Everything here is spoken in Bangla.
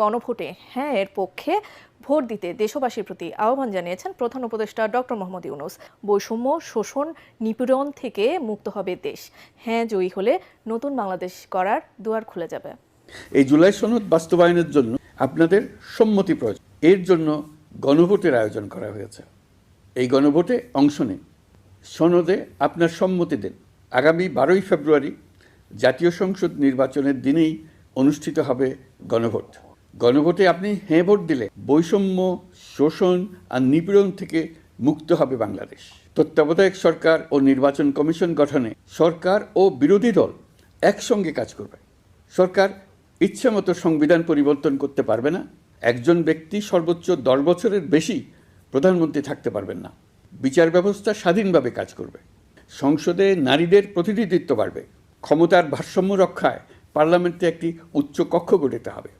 গণভোটে হ্যাঁ এর পক্ষে ভোট দিতে দেশবাসীর প্রতি আহ্বান জানিয়েছেন প্রধান উপদেষ্টা ডক্টর মোহাম্মদ ইউনূস। বৈষম্য, শোষণ, নিপীড়ন থেকে মুক্ত হবে দেশ। হ্যাঁ জয়ী হলে নতুন বাংলাদেশ গড়ার দুয়ার খুলে যাবে। এই জুলাই সনদ বাস্তবায়নের জন্য আপনাদের সম্মতি প্রয়োজন। এর জন্য গণভোটের আয়োজন করা হয়েছে। এই গণভোটে অংশ নিন, সনদে আপনার সম্মতি দেন। আগামী 12ই ফেব্রুয়ারি জাতীয় সংসদ নির্বাচনের দিনেই অনুষ্ঠিত হবে গণভোট। গণভোটে আপনি হ্যাঁ ভোট দিলে বৈষম্য, শোষণ আর নিপীড়ন থেকে মুক্ত হবে বাংলাদেশ। তত্ত্বাবধায়ক সরকার ও নির্বাচন কমিশন গঠনে সরকার ও বিরোধী দল একসঙ্গে কাজ করবে। সরকার ইচ্ছামতো সংবিধান পরিবর্তন করতে পারবে না। একজন ব্যক্তি সর্বোচ্চ 10 বছরের বেশি প্রধানমন্ত্রী থাকতে পারবেন না। বিচার ব্যবস্থা স্বাধীনভাবে কাজ করবে। সংসদে নারীদের প্রতিনিধিত্ব বাড়বে। ক্ষমতার ভারসাম্য রক্ষায় পার্লামেন্টে একটি উচ্চ কক্ষ গঠিত হবে।